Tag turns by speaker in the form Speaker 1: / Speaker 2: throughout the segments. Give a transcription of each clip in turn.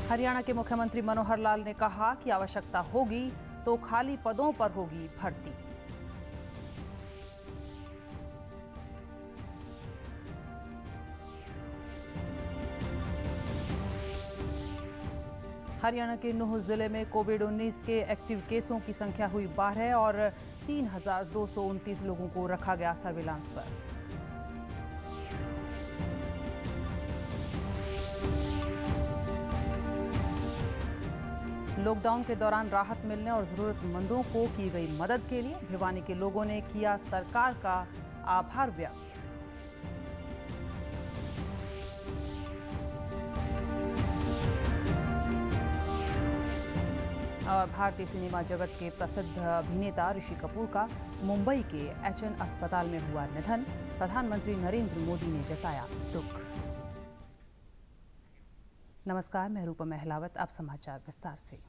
Speaker 1: हरियाणा के मुख्यमंत्री मनोहर लाल ने कहा कि आवश्यकता होगी तो खाली पदों पर होगी भर्ती। हरियाणा के नूह जिले में कोविड-19 के एक्टिव केसों की संख्या हुई 12 और 3,229 लोगों को रखा गया सर्विलांस पर। लॉकडाउन के दौरान राहत मिलने और जरूरतमंदों को की गई मदद के लिए भिवानी के लोगों ने किया सरकार का आभार व्यक्त। और भारतीय सिनेमा जगत के प्रसिद्ध अभिनेता ऋषि कपूर का मुंबई के एचएन अस्पताल में हुआ निधन। प्रधानमंत्री नरेंद्र मोदी ने जताया दुख। नमस्कार, मैं रूपा महलावत। अब समाचार विस्तार से।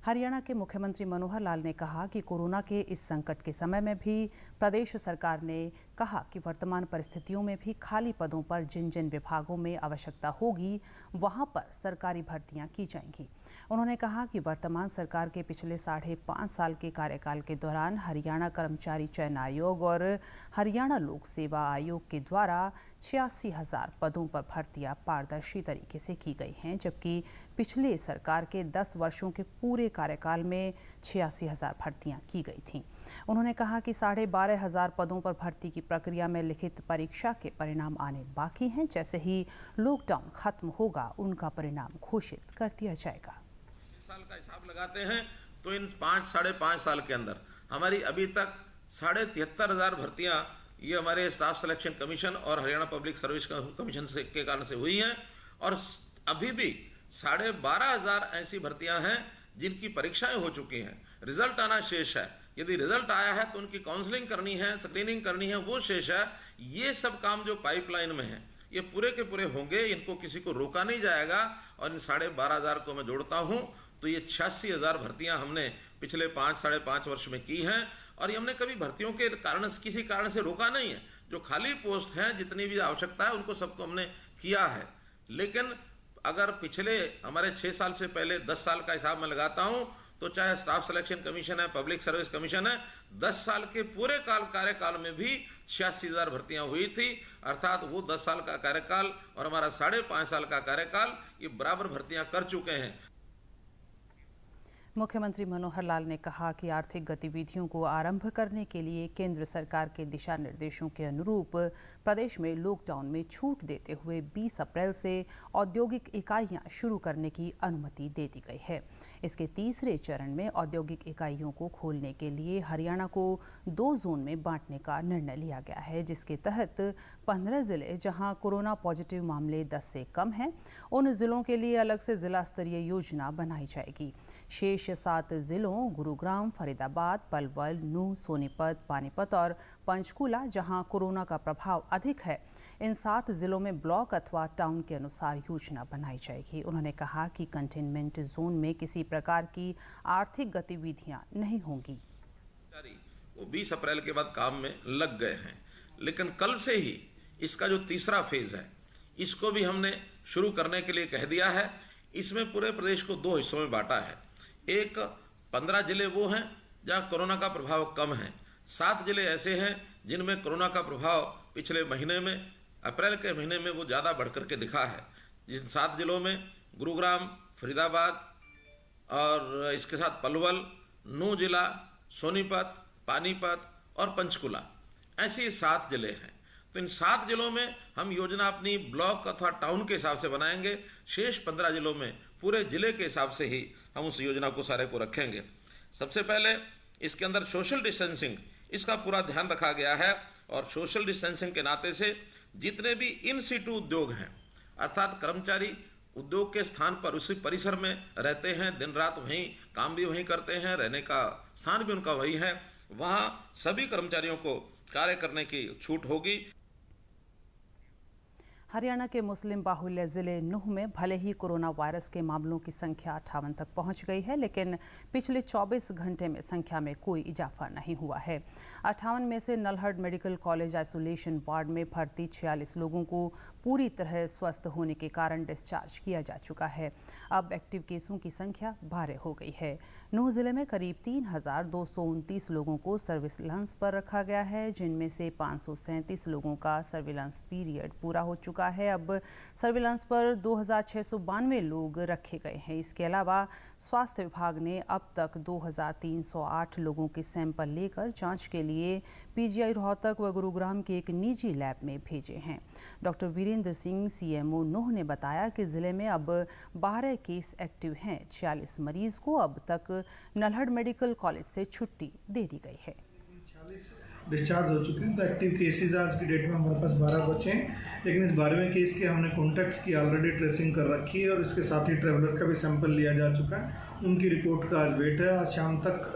Speaker 1: हरियाणा के मुख्यमंत्री मनोहर लाल ने कहा कि कोरोना के इस संकट के समय में भी प्रदेश सरकार ने कहा कि वर्तमान परिस्थितियों में भी खाली पदों पर जिन जिन विभागों में आवश्यकता होगी वहां पर सरकारी भर्तियां की जाएंगी। उन्होंने कहा कि वर्तमान सरकार के पिछले 5.5 साल के कार्यकाल के दौरान हरियाणा कर्मचारी चयन आयोग और हरियाणा लोक सेवा आयोग के द्वारा 86,000 पदों पर भर्तियां पारदर्शी तरीके से की गई हैं, जबकि पिछले सरकार के 10 वर्षों के पूरे कार्यकाल में 86,000 भर्तियां की गई थीं। उन्होंने कहा कि 12,500 पदों पर भर्ती की प्रक्रिया में लिखित परीक्षा के परिणाम आने बाकी हैं। जैसे ही लॉकडाउन खत्म होगा उनका परिणाम घोषित कर दिया जाएगा।
Speaker 2: इस साल का हिसाब लगाते हैं तो इन 5-5.5 साल के अंदर हमारी अभी तक 73,500 भर्तियां ये हमारे स्टाफ सिलेक्शन कमीशन और हरियाणा पब्लिक सर्विस कमीशन से के कारण से हुई हैं, और अभी भी 12,500 ऐसी भर्तियां हैं जिनकी परीक्षाएं हो चुकी हैं, रिजल्ट आना शेष है। यदि रिजल्ट आया है तो उनकी काउंसलिंग करनी है, स्क्रीनिंग करनी है, वो शेष है। ये सब काम जो पाइपलाइन में है ये पूरे के पूरे होंगे, इनको किसी को रोका नहीं जाएगा। और इन 12,500 को मैं जोड़ता हूँ तो ये 86,000 भर्तियां हमने पिछले 5-5.5 वर्ष में की हैं, और ये हमने कभी भर्तियों के कारण किसी कारण से रोका नहीं है। जो खाली पोस्ट हैं, जितनी भी आवश्यकता है, उनको सबको हमने किया है। लेकिन अगर पिछले हमारे 6 साल से पहले 10 साल का हिसाब मैं लगाता हूं तो चाहे स्टाफ सिलेक्शन कमीशन है, पब्लिक सर्विस कमीशन है, 10 साल के पूरे कार्यकाल में भी 86,000 भर्तियां हुई थी। अर्थात वो 10 साल का कार्यकाल और हमारा 5.5 साल का कार्यकाल ये बराबर भर्तियां कर चुके हैं।
Speaker 1: मुख्यमंत्री मनोहर लाल ने कहा कि आर्थिक गतिविधियों को आरंभ करने के लिए केंद्र सरकार के दिशा निर्देशों के अनुरूप प्रदेश में लॉकडाउन में छूट देते हुए 20 अप्रैल से औद्योगिक इकाइयां शुरू करने की अनुमति दे दी गई है। इसके तीसरे चरण में औद्योगिक इकाइयों को खोलने के लिए हरियाणा को 2 जोन में बांटने का निर्णय लिया गया है, जिसके तहत 15 जिले जहां कोरोना पॉजिटिव मामले 10 से कम हैं, उन जिलों के लिए अलग से जिला स्तरीय योजना बनाई जाएगी। शेष 7 जिलों गुरुग्राम, फरीदाबाद, पलवल, नूह, सोनीपत, पानीपत और पंचकूला, जहां कोरोना का प्रभाव अधिक है, इन 7 जिलों में ब्लॉक अथवा टाउन के अनुसार योजना बनाई जाएगी। उन्होंने कहा कि कंटेनमेंट जोन में किसी प्रकार की आर्थिक गतिविधियां नहीं होंगी।
Speaker 2: वो 20 अप्रैल के बाद काम में लग गए हैं, लेकिन कल से ही इसका जो तीसरा फेज है इसको भी हमने शुरू करने के लिए कह दिया है। इसमें पूरे प्रदेश को 2 हिस्सों में बांटा है। एक 15 जिले वो हैं जहाँ कोरोना का प्रभाव कम है, 7 जिले ऐसे हैं जिनमें कोरोना का प्रभाव पिछले महीने में, अप्रैल के महीने में वो ज़्यादा बढ़ कर के दिखा है। जिन 7 जिलों में गुरुग्राम, फरीदाबाद और इसके साथ पलवल, नूह जिला, सोनीपत, पानीपत और पंचकुला, ऐसे 7 जिले हैं। तो इन 7 जिलों में हम योजना अपनी ब्लॉक अथवा टाउन के हिसाब से बनाएंगे। शेष 15 जिलों में पूरे जिले के हिसाब से ही हम उस योजना को सारे को रखेंगे। सबसे पहले इसके अंदर सोशल डिस्टेंसिंग, इसका पूरा ध्यान रखा गया है, और सोशल डिस्टेंसिंग के नाते से जितने भी इन सीटू उद्योग हैं, अर्थात कर्मचारी उद्योग के स्थान पर उसी परिसर में रहते हैं, दिन रात वहीं काम भी वहीं करते हैं, रहने का स्थान भी उनका वही है, वहाँ सभी कर्मचारियों को कार्य करने की छूट होगी।
Speaker 1: हरियाणा के मुस्लिम बाहुल्य जिले नूह में भले ही कोरोना वायरस के मामलों की संख्या 58 तक पहुंच गई है, लेकिन पिछले 24 घंटे में संख्या में कोई इजाफा नहीं हुआ है। 58 में से Nalhar medical college isolation ward में भर्ती 46 लोगों को पूरी तरह स्वस्थ होने के कारण डिस्चार्ज किया जा चुका है। अब एक्टिव केसों की संख्या 12 हो गई है। नूंह जिले में करीब 3,229 लोगों को सर्विलांस पर रखा गया है, जिनमें से 537 लोगों का सर्विलांस पीरियड पूरा हो चुका है। अब सर्विलांस पर 2,692 लोग रखे गए हैं। इसके अलावा स्वास्थ्य विभाग ने अब तक 2,308 लोगों के सैंपल लेकर जांच के लिए पीजीआई रोहतक व गुरुग्राम के एक निजी लैब में भेजे हैं। डॉक्टर वीरेंद्र सिंह सीएमओ नूंह ने बताया कि जिले में अब 12 केस एक्टिव हैं। 46 मरीज को अब तक नल्हड़ मेडिकल कॉलेज से छुट्टी दे दी गई है।
Speaker 3: 40 डिस्चार्ज हो चुके हैं। तो एक्टिव केसेस आज की डेट में हमारे पास 12 बचे हैं, लेकिन इस 12वें केस के हमने कॉन्टैक्ट्स की ऑलरेडी ट्रेसिंग कर रखी है और इसके साथ ही ट्रैवलर का भी सैंपल लिया जा चुका है। उनकी रिपोर्ट का आज वेट है। आज शाम तक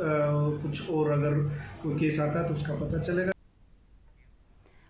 Speaker 3: कुछ और अगर कोई केस आता है तो उसका पता चलेगा।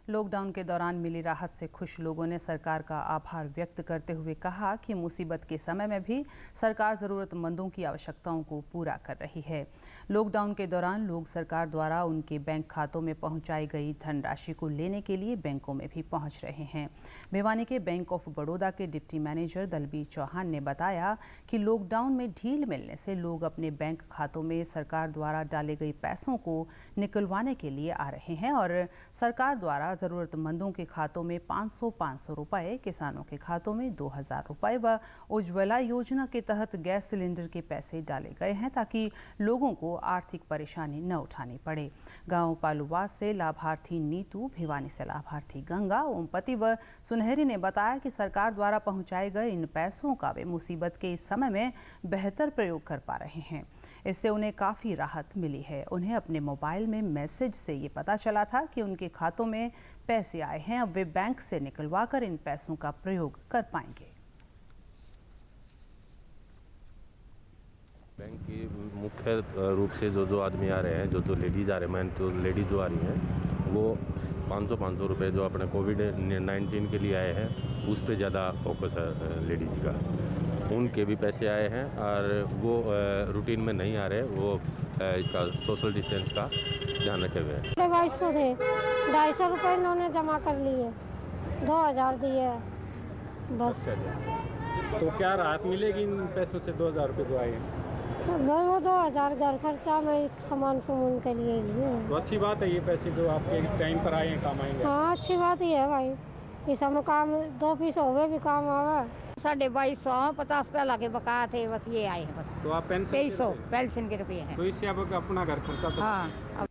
Speaker 1: लॉकडाउन के दौरान मिली राहत से खुश लोगों ने सरकार का आभार व्यक्त करते हुए कहा कि मुसीबत के समय में भी सरकार ज़रूरतमंदों की आवश्यकताओं को पूरा कर रही है। लॉकडाउन के दौरान लोग सरकार द्वारा उनके बैंक खातों में पहुंचाई गई धनराशि को लेने के लिए बैंकों में भी पहुंच रहे हैं। भिवानी के बैंक ऑफ बड़ौदा के डिप्टी मैनेजर दलबीर चौहान ने बताया कि लॉकडाउन में ढील मिलने से लोग अपने बैंक खातों में सरकार द्वारा डाले गए पैसों को निकलवाने के लिए आ रहे हैं और सरकार द्वारा ज़रूरतमंदों के खातों में 500 रुपए, किसानों के खातों में 2,000 रुपए व उज्ज्वला योजना के तहत गैस सिलेंडर के पैसे डाले गए हैं ताकि लोगों को आर्थिक परेशानी न उठानी पड़े। गांव पालूवास से लाभार्थी नीतू, भिवानी से लाभार्थी गंगा, ओमपति व सुनहरी ने बताया कि सरकार द्वारा पहुंचाए गए इन पैसों का वे मुसीबत के इस समय में बेहतर प्रयोग कर पा रहे हैं। इससे उन्हें काफ़ी राहत मिली है। उन्हें अपने मोबाइल में मैसेज से ये पता चला था कि उनके खातों में पैसे आए हैं। अब वे बैंक से निकलवा कर इन पैसों का प्रयोग कर पाएंगे।
Speaker 4: बैंक की मुख्य रूप से जो आदमी आ रहे हैं, जो लेडीज आ रहे हैं, तो लेडीज जो आ रही हैं वो 500 रुपए जो अपने कोविड-19 के लिए आए हैं उस पर ज़्यादा फोकस है लेडीज़ का। उनके भी पैसे आए हैं और वो रूटीन में नहीं आ रहे, वो इसका सोशल डिस्टेंस का ध्यान रखे हुए हैं।
Speaker 5: 2200 थे, 250 रुपये इन्होंने जमा कर लिए, 2000 दिए बस।
Speaker 6: तो क्या राहत मिलेगी इन पैसों से? 2000 रुपये जो आए हैं
Speaker 5: वो 2000 घर खर्चा में सामान के लिए लिए।
Speaker 6: तो अच्छी बात है, ये पैसे जो आपके टाइम पर आए हैं काम आएंगे।
Speaker 5: हाँ, अच्छी बात ही है भाई, इस हम काम 2 पीस हो गए भी काम आवा।
Speaker 7: 2250 50 रुपया लगे बकाया थे, बस ये आए हैं बस।
Speaker 6: तो आप पेंशन
Speaker 7: 2300 पेंशन के रुपये हैं।
Speaker 6: तो इससे अब अपना घर खर्चा तो
Speaker 7: हाँ।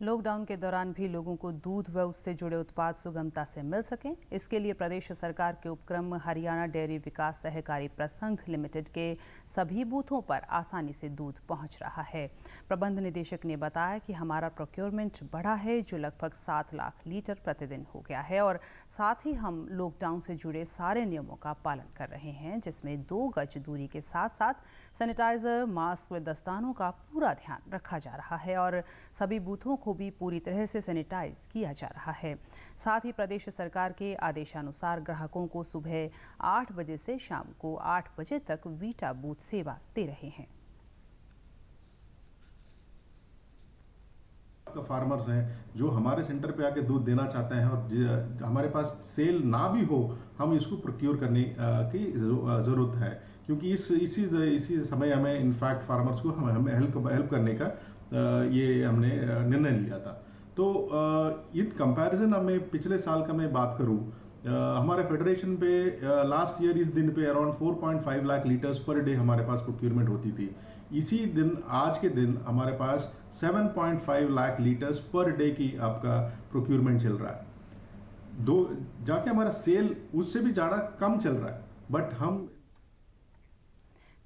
Speaker 1: लॉकडाउन के दौरान भी लोगों को दूध व उससे जुड़े उत्पाद सुगमता से मिल सकें, इसके लिए प्रदेश सरकार के उपक्रम हरियाणा डेयरी विकास सहकारी प्रसंघ लिमिटेड के सभी बूथों पर आसानी से दूध पहुंच रहा है। प्रबंध निदेशक ने बताया कि हमारा प्रोक्योरमेंट बढ़ा है, जो लगभग 7 लाख लीटर प्रतिदिन हो गया है और साथ ही हम लॉकडाउन से जुड़े सारे नियमों का पालन कर रहे हैं, जिसमें 2 गज दूरी के साथ साथ सैनिटाइजर, मास्क व दस्तानों का पूरा ध्यान रखा जा रहा है और सभी बूथों को भी पूरी तरह से सैनिटाइज किया जा रहा है। साथ ही प्रदेश सरकार के आदेशानुसार ग्राहकों को सुबह 8 बजे से शाम को 8 बजे तक वीटा बूथ सेवा दे रहे हैं।
Speaker 8: फार्मर्स हैं जो हमारे सेंटर पे आके दूध देना चाहते हैं और हमारे पास सेल ना भी हो, हम इसको प्रोक्योर करने की ज़रूरत है, क्योंकि इसी समय हमें इनफैक्ट फार्मर्स को हमें हेल्प करने का ये हमने निर्णय लिया था। तो इन कंपैरिजन हमें पिछले साल का मैं बात करूं, हमारे फेडरेशन पे लास्ट ईयर इस दिन पे around 4.5 lakh litres per day हमारे पास प्रोक्योरमेंट होती थी। इसी दिन आज के दिन हमारे पास 7.5 लाख लीटर्स पर डे की आपका प्रोक्योरमेंट चल रहा है। जाके हमारा सेल उससे भी ज़्यादा कम चल रहा है, बट हम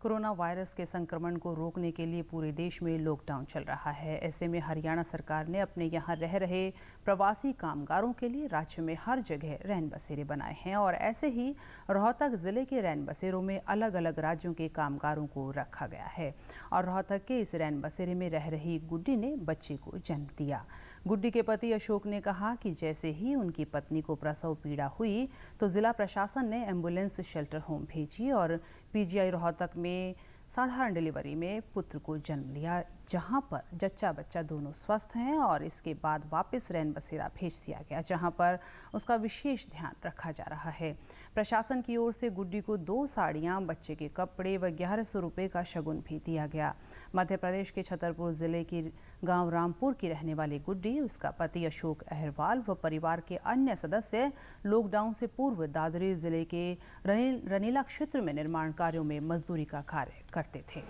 Speaker 1: कोरोना वायरस के संक्रमण को रोकने के लिए पूरे देश में लॉकडाउन चल रहा है। ऐसे में हरियाणा सरकार ने अपने यहाँ रह रहे प्रवासी कामगारों के लिए राज्य में हर जगह रैन बसेरे बनाए हैं और ऐसे ही रोहतक ज़िले के रैन बसेरों में अलग अलग राज्यों के कामगारों को रखा गया है और रोहतक के इस रैन बसेरे में रह रही गुड्डी ने बच्चे को जन्म दिया। गुड्डी के पति अशोक ने कहा कि जैसे ही उनकी पत्नी को प्रसव पीड़ा हुई तो जिला प्रशासन ने एम्बुलेंस शेल्टर होम भेजी और पीजीआई रोहतक में साधारण डिलीवरी में पुत्र को जन्म लिया, जहां पर जच्चा बच्चा दोनों स्वस्थ हैं और इसके बाद वापस रैन बसेरा भेज दिया गया, जहां पर उसका विशेष ध्यान रखा जा रहा है। प्रशासन की ओर से गुड्डी को 2 साड़ियां, बच्चे के कपड़े व 1100 रुपये का शगुन भी दिया गया। मध्य प्रदेश के छतरपुर जिले की गांव रामपुर की रहने वाली गुड्डी, उसका पति अशोक अहरवाल व परिवार के अन्य सदस्य लॉकडाउन से पूर्व दादरी जिले के रनीला क्षेत्र में निर्माण कार्यों में मजदूरी का कार्य करते थे।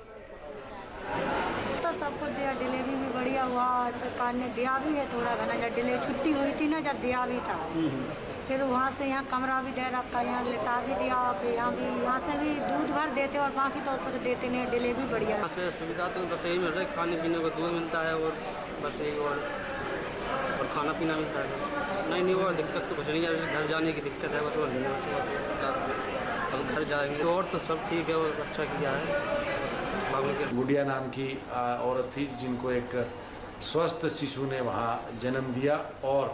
Speaker 9: तो सबको दिया, डिलीवरी भी बढ़िया हुआ, सरकार ने दिया भी है थोड़ा घना। जब डिलीवरी छुट्टी हुई थी ना, जब दिया भी था, फिर वहाँ से यहाँ कमरा भी दे रखा, यहाँ लिटा भी दिया, फिर यहाँ से भी दूध भर देते और बाकी तो कुछ देते नहीं। डिलीवरी बढ़िया
Speaker 10: यहाँ से सुविधा तो बस यही मिल रही है, खाने पीने को दूध मिलता है और बस यही और खाना पीना मिलता है। नहीं वो दिक्कत तो कुछ नहीं है, घर जाने की दिक्कत है बस। अब घर जाएंगे और तो सब ठीक है, और अच्छा किया है।
Speaker 11: गुड़िया नाम की औरत थी जिनको एक स्वस्थ शिशु ने वहाँ जन्म दिया और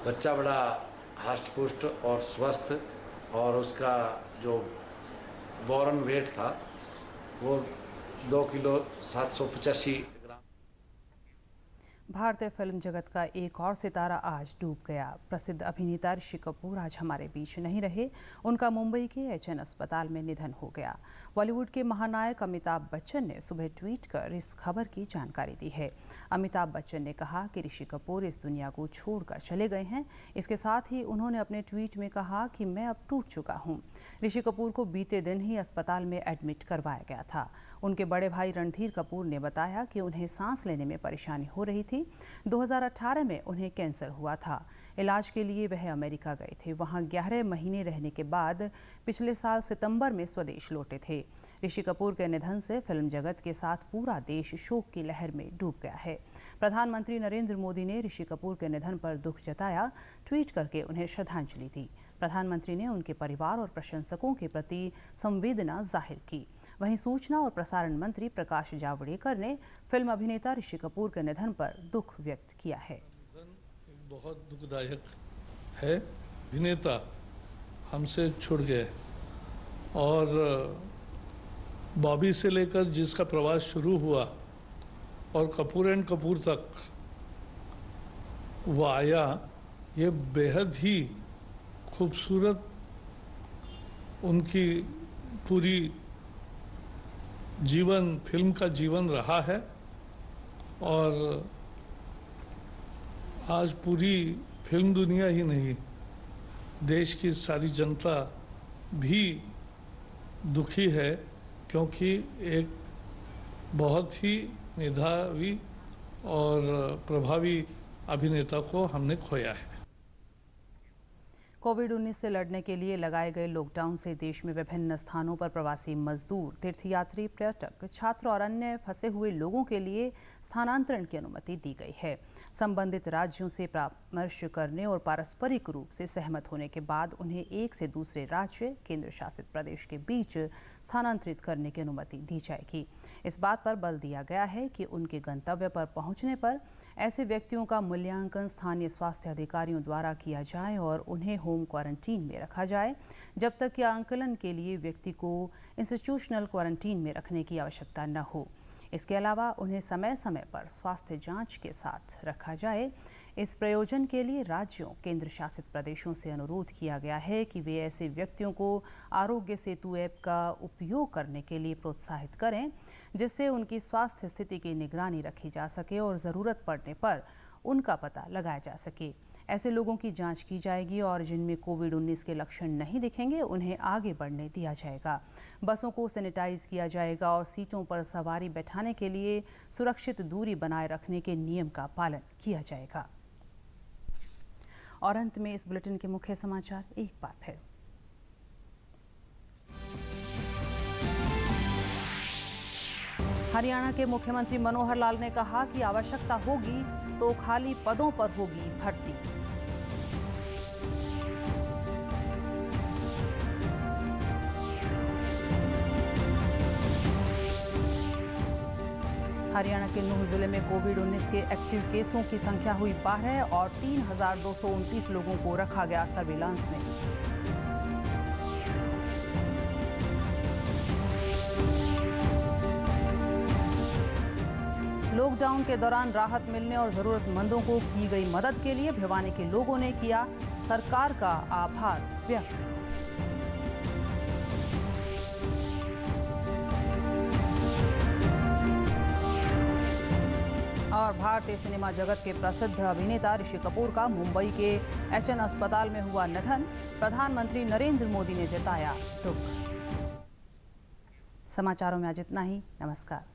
Speaker 11: बच्चा बड़ा हष्ट पुष्ट और स्वस्थ, और उसका जो बॉर्न वेट था वो 2 किलो 785 ग्राम।
Speaker 1: भारतीय फिल्म जगत का एक और सितारा आज डूब गया। प्रसिद्ध अभिनेता ऋषि कपूर आज हमारे बीच नहीं रहे। उनका मुंबई के एचएन अस्पताल में निधन हो गया। बॉलीवुड के महानायक अमिताभ बच्चन ने सुबह ट्वीट कर इस खबर की जानकारी दी है। अमिताभ बच्चन ने कहा कि ऋषि कपूर इस दुनिया को छोड़कर चले गए हैं। इसके साथ ही उन्होंने अपने ट्वीट में कहा कि मैं अब टूट चुका हूं। ऋषि कपूर को बीते दिन ही अस्पताल में एडमिट करवाया गया था। उनके बड़े भाई रणधीर कपूर ने बताया कि उन्हें सांस लेने में परेशानी हो रही थी। 2018 में उन्हें कैंसर हुआ था। इलाज के लिए वह अमेरिका गए थे। वहां 11 महीने रहने के बाद पिछले साल सितंबर में स्वदेश लौटे थे। ऋषि कपूर के निधन से फिल्म जगत के साथ पूरा देश शोक की लहर में डूब गया है। प्रधानमंत्री नरेंद्र मोदी ने ऋषि कपूर के निधन पर दुख जताया, ट्वीट करके उन्हें श्रद्धांजलि दी। प्रधानमंत्री ने उनके परिवार और प्रशंसकों के प्रति संवेदना जाहिर की। वहीं सूचना और प्रसारण मंत्री प्रकाश जावड़ेकर ने फिल्म अभिनेता ऋषि कपूर के निधन पर दुख व्यक्त किया है।
Speaker 12: बहुत दुखदायक है। अभिनेता हमसे छूट गए और बॉबी से लेकर जिसका प्रवास शुरू हुआ और कपूर एंड कपूर तक वो आया, ये बेहद ही खूबसूरत उनकी पूरी जीवन, फिल्म का जीवन रहा है। और आज पूरी फिल्म दुनिया ही नहीं, देश की सारी जनता भी दुखी है, क्योंकि एक बहुत ही मेधावी और प्रभावी अभिनेता को हमने खोया है।
Speaker 1: कोविड-19 से लड़ने के लिए लगाए गए लॉकडाउन से देश में विभिन्न स्थानों पर प्रवासी मजदूर, तीर्थयात्री, पर्यटक, छात्र और अन्य फंसे हुए लोगों के लिए स्थानांतरण की अनुमति दी गई है। संबंधित राज्यों से परामर्श करने और पारस्परिक रूप से सहमत होने के बाद उन्हें एक से दूसरे राज्य, केंद्र शासित प्रदेश के बीच स्थानांतरित करने की अनुमति दी जाएगी। इस बात पर बल दिया गया है कि उनके गंतव्य पर पहुंचने पर ऐसे व्यक्तियों का मूल्यांकन स्थानीय स्वास्थ्य अधिकारियों द्वारा किया जाए और उन्हें होम क्वारंटीन में रखा जाए, जब तक कि आंकलन के लिए व्यक्ति को इंस्टीट्यूशनल क्वारंटीन में रखने की आवश्यकता न हो। इसके अलावा उन्हें समय समय पर स्वास्थ्य जांच के साथ रखा जाए। इस प्रयोजन के लिए राज्यों, केंद्र शासित प्रदेशों से अनुरोध किया गया है कि वे ऐसे व्यक्तियों को आरोग्य सेतु ऐप का उपयोग करने के लिए प्रोत्साहित करें, जिससे उनकी स्वास्थ्य स्थिति की निगरानी रखी जा सके और ज़रूरत पड़ने पर उनका पता लगाया जा सके। ऐसे लोगों की जांच की जाएगी और जिनमें कोविड-19 के लक्षण नहीं दिखेंगे उन्हें आगे बढ़ने दिया जाएगा। बसों को सैनिटाइज किया जाएगा और सीटों पर सवारी बैठाने के लिए सुरक्षित दूरी बनाए रखने के नियम का पालन किया जाएगा। और अंत में इस बुलेटिन के मुख्य समाचार एक बार फिर। हरियाणा के मुख्यमंत्री मनोहर लाल ने कहा कि आवश्यकता होगी तो खाली पदों पर होगी भर्ती। हरियाणा के नूह जिले में कोविड-19 के एक्टिव केसों की संख्या हुई 12 और 3,229 लोगों को रखा गया सर्विलांस में। लॉकडाउन के दौरान राहत मिलने और जरूरतमंदों को की गई मदद के लिए भिवानी के लोगों ने किया सरकार का आभार व्यक्त। और भारतीय सिनेमा जगत के प्रसिद्ध अभिनेता ऋषि कपूर का मुंबई के एचएन अस्पताल में हुआ निधन। प्रधानमंत्री नरेंद्र मोदी ने जताया दुख। समाचारों में आज इतना ही। नमस्कार।